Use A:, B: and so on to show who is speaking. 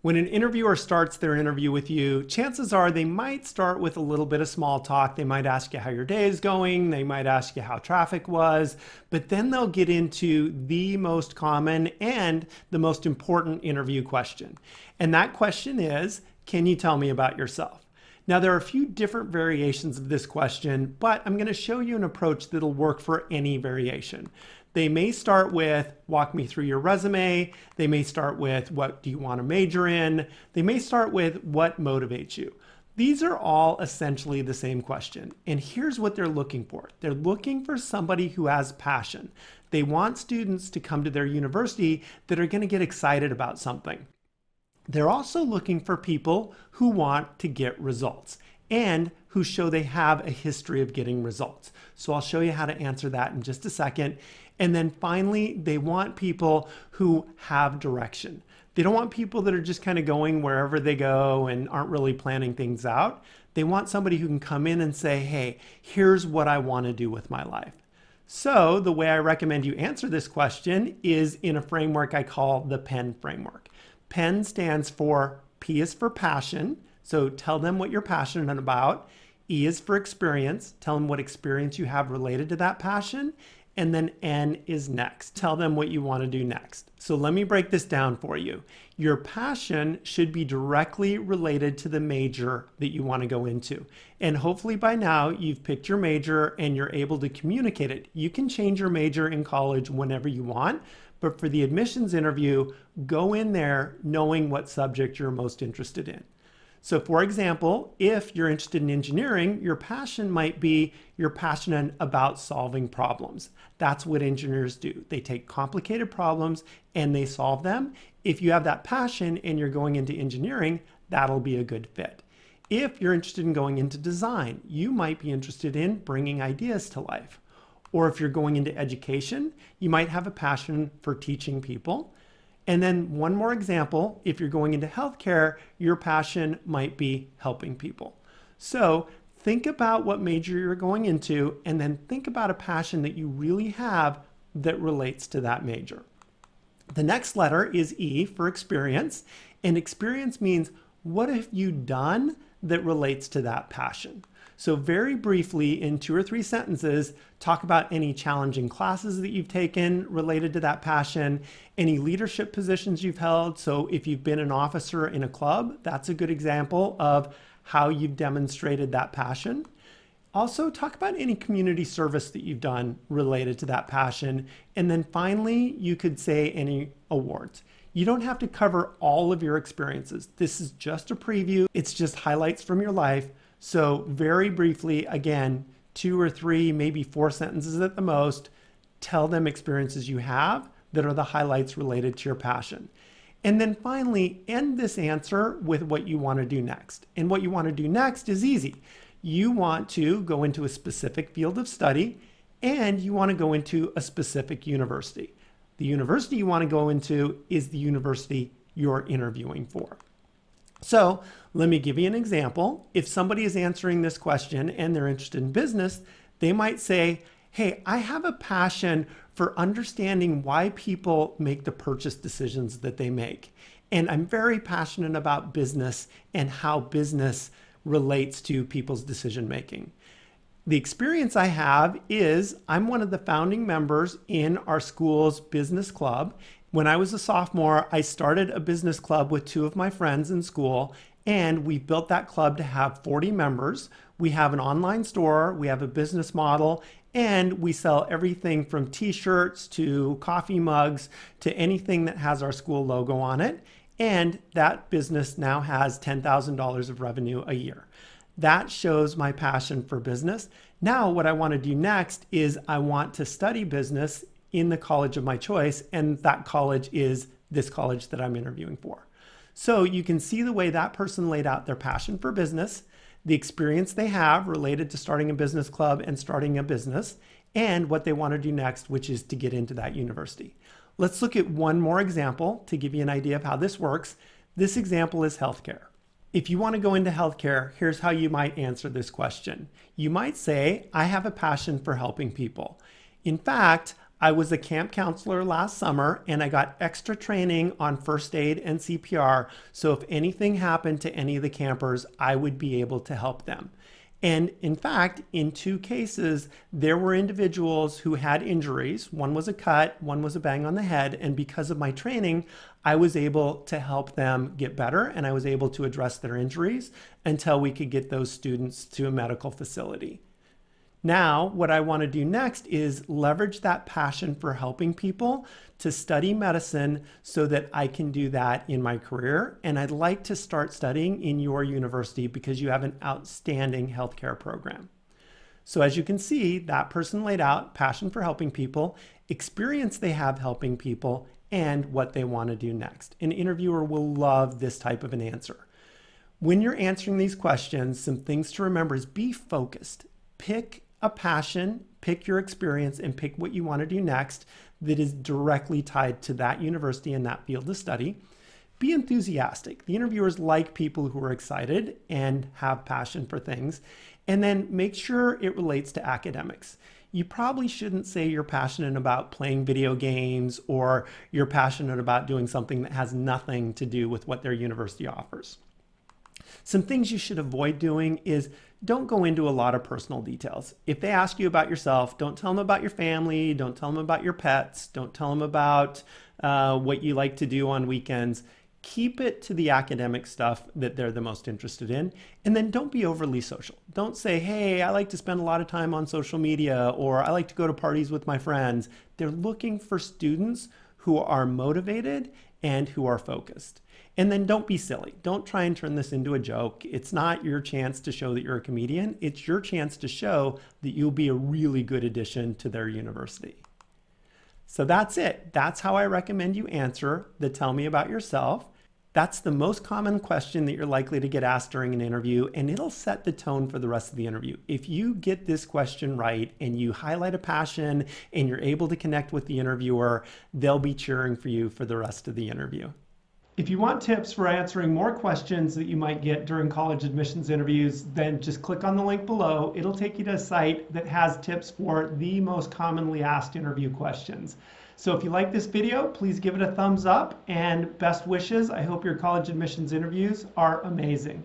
A: When an interviewer starts their interview with you, chances are they might start with a little bit of small talk. They might ask you how your day is going. They might ask you how traffic was, but then they'll get into the most common and the most important interview question. And that question is, can you tell me about yourself? Now, there are a few different variations of this question, but I'm going to show you an approach that'll work for any variation. They may start with, walk me through your resume. They may start with, what do you want to major in? They may start with, what motivates you? These are all essentially the same question. And here's what they're looking for. They're looking for somebody who has passion. They want students to come to their university that are going to get excited about something. They're also looking for people who want to get results and who show they have a history of getting results. So I'll show you how to answer that in just a second. And then finally, they want people who have direction. They don't want people that are just kind of going wherever they go and aren't really planning things out. They want somebody who can come in and say, hey, here's what I want to do with my life. So the way I recommend you answer this question is in a framework I call the PEN framework. PEN stands for P is for passion. So tell them what you're passionate about. E is for experience. Tell them what experience you have related to that passion. And then N is next. Tell them what you want to do next. So let me break this down for you. Your passion should be directly related to the major that you want to go into. And hopefully by now you've picked your major and you're able to communicate it. You can change your major in college whenever you want, but for the admissions interview, go in there knowing what subject you're most interested in. So for example, if you're interested in engineering, your passion might be you're passionate about solving problems. That's what engineers do. They take complicated problems and they solve them. If you have that passion and you're going into engineering, that'll be a good fit. If you're interested in going into design, you might be interested in bringing ideas to life. Or if you're going into education, you might have a passion for teaching people. And then one more example, if you're going into healthcare, your passion might be helping people. So think about what major you're going into and then think about a passion that you really have that relates to that major. The next letter is E for experience, and experience means what have you done that relates to that passion? So very briefly, in 2 or 3 sentences, talk about any challenging classes that you've taken related to that passion, any leadership positions you've held. So if you've been an officer in a club, that's a good example of how you've demonstrated that passion. Also, talk about any community service that you've done related to that passion. And then finally, you could say any awards. You don't have to cover all of your experiences. This is just a preview. It's just highlights from your life. So very briefly, again, 2 or 3, maybe 4 sentences at the most, tell them experiences you have that are the highlights related to your passion. And then finally, end this answer with what you want to do next. And what you want to do next is easy. You want to go into a specific field of study and you want to go into a specific university. The university you want to go into is the university you're interviewing for. So let me give you an example. If somebody is answering this question and they're interested in business, they might say, hey, I have a passion for understanding why people make the purchase decisions that they make. And I'm very passionate about business and how business relates to people's decision making. The experience I have is I'm one of the founding members in our school's business club. When I was a sophomore, I started a business club with 2 of my friends in school, and we built that club to have 40 members. We have an online store, we have a business model, and we sell everything from t-shirts to coffee mugs to anything that has our school logo on it. And that business now has $10,000 of revenue a year. That shows my passion for business. Now, what I want to do next is I want to study business in the college of my choice, and that college is this college that I'm interviewing for. So you can see the way that person laid out their passion for business, the experience they have related to starting a business club and starting a business, and what they want to do next, which is to get into that university. Let's look at one more example to give you an idea of how this works. This example is healthcare. If you want to go into healthcare, here's how you might answer this question. You might say, I have a passion for helping people. In fact, I was a camp counselor last summer and I got extra training on first aid and CPR. So if anything happened to any of the campers, I would be able to help them. And in fact, in 2 cases, there were individuals who had injuries. One was a cut, one was a bang on the head. And because of my training, I was able to help them get better and I was able to address their injuries until we could get those students to a medical facility. Now, what I want to do next is leverage that passion for helping people to study medicine so that I can do that in my career. And I'd like to start studying in your university because you have an outstanding healthcare program. So as you can see, that person laid out passion for helping people, experience they have helping people, and what they want to do next. An interviewer will love this type of an answer. When you're answering these questions, some things to remember is be focused. Pick a passion, pick your experience, and pick what you want to do next that is directly tied to that university and that field of study. Be enthusiastic. The interviewers like people who are excited and have passion for things. And then make sure it relates to academics. You probably shouldn't say you're passionate about playing video games or you're passionate about doing something that has nothing to do with what their university offers. Some things you should avoid doing is don't go into a lot of personal details. If they ask you about yourself, don't tell them about your family, don't tell them about your pets, don't tell them about what you like to do on weekends. Keep it to the academic stuff that they're the most interested in. And then don't be overly social. Don't say, hey, I like to spend a lot of time on social media, or I like to go to parties with my friends. They're looking for students who are motivated and who are focused. And then don't be silly. Don't try and turn this into a joke. It's not your chance to show that you're a comedian. It's your chance to show that you'll be a really good addition to their university. So that's it. That's how I recommend you answer the tell me about yourself. That's the most common question that you're likely to get asked during an interview, and it'll set the tone for the rest of the interview. If you get this question right and you highlight a passion and you're able to connect with the interviewer, they'll be cheering for you for the rest of the interview. If you want tips for answering more questions that you might get during college admissions interviews, then just click on the link below. It'll take you to a site that has tips for the most commonly asked interview questions. So if you like this video, please give it a thumbs up and best wishes. I hope your college admissions interviews are amazing.